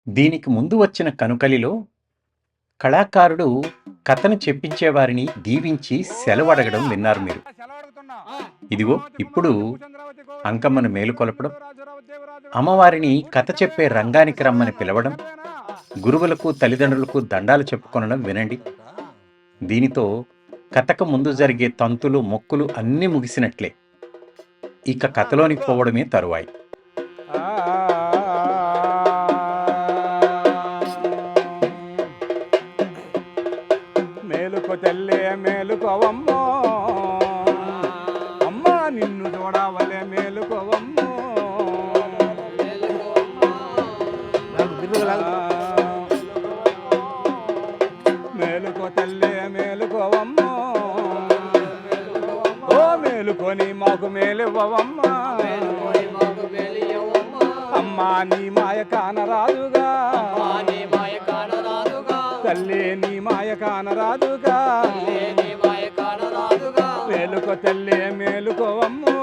దీనికి ముందు వచ్చిన కనుకలిలో కళాకారుడు కథను చెప్పించేవారిని దీవించి సెలవడగడం విన్నారు మీరు. ఇదిగో ఇప్పుడు అంకమ్మను మేలుకొలపడం, అమ్మవారిని కథ చెప్పే రంగానికి రమ్మని పిలవడం, గురువులకు తల్లిదండ్రులకు దండాలు చెప్పుకొనడం వినండి. దీనితో కథకు ముందు జరిగే తంతులు మొక్కులు అన్నీ ముగిసినట్లే. ఇక కథలోనికి పోవడమే తరువాయి. మేలుకో తల్లి మేలుకోవమ్మో, అమ్మ నిన్ను చూడవలే మేలుకోవమ్మో. మేలుకో తల్లి మేలుకోవమ్మో, ఓ మేలుకొని మాకు మేలివ్వవమ్మా. అమ్మా నీ మాయ కానరాదుగా, తల్లి నీ మాయ కానరాదుగా. మేలుకో తల్లి మేలుకోవమ్మో,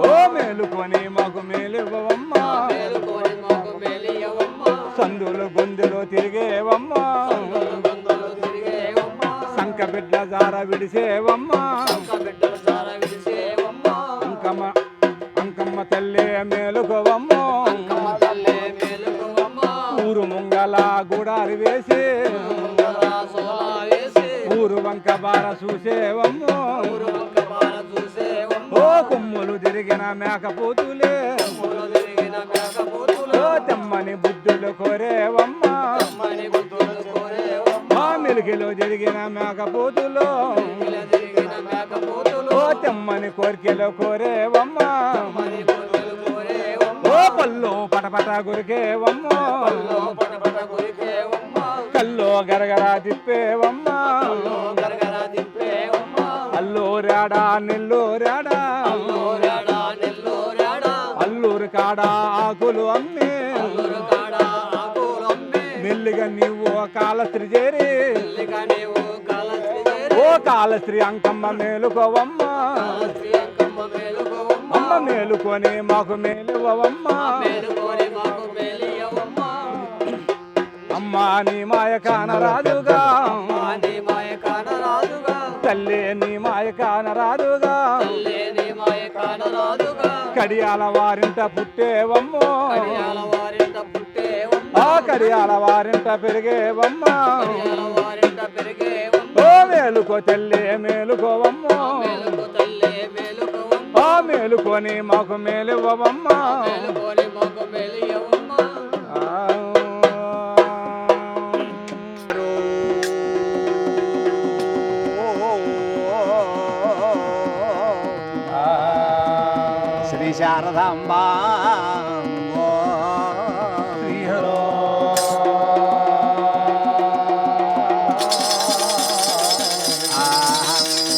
ఓ మేలుకొని మాకు మేలివ్వవమ్మా. సందులు గొంతులు తిరిగేవమ్మా, సంక బిడ్డ జార విడిసేవమ్మా. అంకమ్మ తల్లి మేలుకోవమ్మో, ఊరు ముంగల గుడారి వేసి ఊరు వంక బార చూసేవమ్మో. ఓ కొమ్ములు తిరిగిన మేకపోతులే, ఓ తెమ్మని బుద్ధులు కోరేవమ్మా. మా మెలికిలో జరిగిన మేకపోతులో, ఓ తెమ్మని కోరికలు కోరేవమ్మా. ఓ పల్లో పటపట గురికేవమ్మో, కల్లో గరగరా తిప్పేవమ్మా. అల్లూరాడా నెల్లూరాడా, అల్లూరు కాడా ఆకులు అమ్మి మెల్లిగా నీవు కాలస్త్రి చేరి, ఓ కాలస్త్రీ అంకమ్మ మేలుకోవమ్మా. అమ్మ మేలుకొని మాకు మేలువమ్మా. అమ్మా నీ మాయ కానరాదుగా, తల్లి నీ మాయ కానరాదుగా. కడియాల వారింట పుట్టేవమ్మో, ఆ కడియాల వారింట పెరిగేవమ్మా. ఓ మేలుకో తల్లి మేలుకోవమ్మో, ఆ మేలుకొని మాకు మేలివ్వవమ్మా. శ్రీ శారదాంబా శ్రీహరో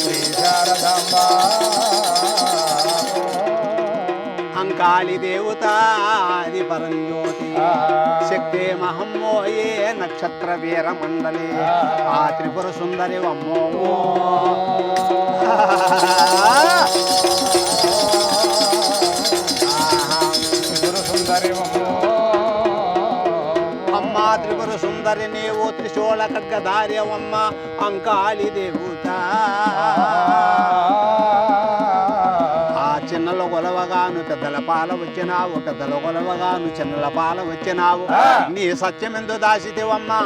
శ్రీ శారదాంబా. అంకాళి దేవత అది పరంజ్యోతి, శక్తే మహమ్మోయే నక్షత్ర వీర మండలి, ఆ త్రిపుర సుందరి అమ్మో. అమ్మా త్రిపుర సుందరి నీవు త్రిశూల ఖడ్గధార్యవమ్మ అంకాళి దేవత. ఆ చిన్నల గొలవగాను పెద్దల పాల వచ్చినావు, పెద్దల గొలవగాను చిన్నల పాల వచ్చినావు. నీ సత్యమెందు దాసితివమ్మా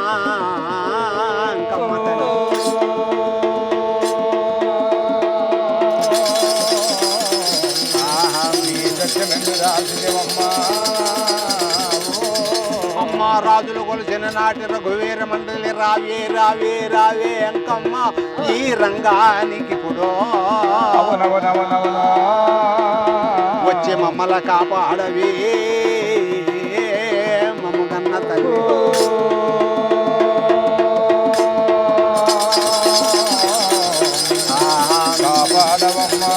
అంకమ్మ తల్లి. అమ్మ రాజులు కొలిసిన నాటి రఘువీర మండలి రావే రావే రావే అంకమ్మ ఈ రంగానికి ఇప్పుడు వచ్చి మమ్మల కాపాడవే మమ్మగన్న తల్లి. కాపాడవమ్మా.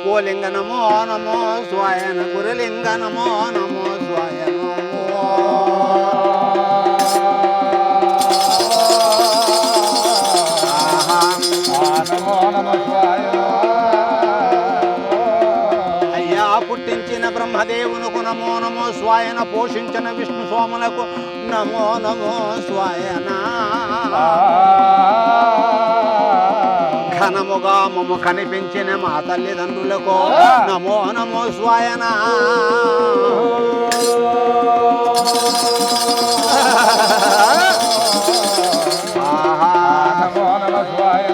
ఓ లింగ నమో నమో స్వాయన గురులింగ నమో నమో స్వాయ నమో. నమో నమ శివాయ అయ్యా పుట్టించిన బ్రహ్మదేవునకు నమో నమో స్వాయన, పోషించిన విష్ణు సోములకు నమో నమో స్వాయన, ఘనముగా మమ్ము కనిపించిన మా తల్లిదండ్రులకు నమో నమో స్వాయన. నమో నమ శివాయ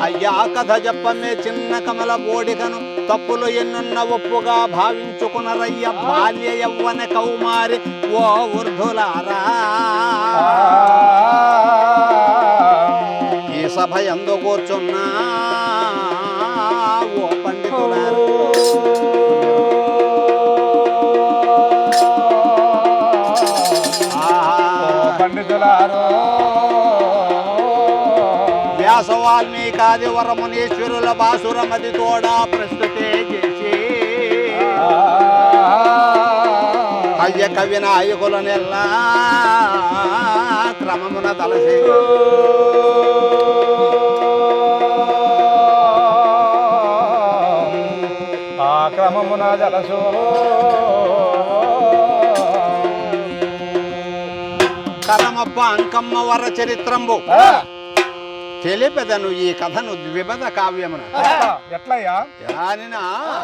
అయ్యా కథ చెప్పమే చిన్న కమల బోడికను, తప్పులు ఎన్నున్న ఒప్పుగా భావించుకునరయ్య బాల్య యవ్వన కౌమారి ఓ వృద్ధులారా. ఈ సభ ఎందు కూర్చున్నా ఓ పండితులారా, పండితులారో వ్యాస వాల్మీకాది వరమునీశ్వరుల బాసురమది తోడా ప్రస్తుతే చేసి అయ్య కవి నాయకుల నెల్లా క్రమమున తలసి ఆ క్రమమున జలసో కరమప్ప అంకమ్మ వర చరిత్రంబు తెలిపెదను ఈ కథను ద్విపద కావ్యమున ఎట్లయ్యా యానినా ఆ.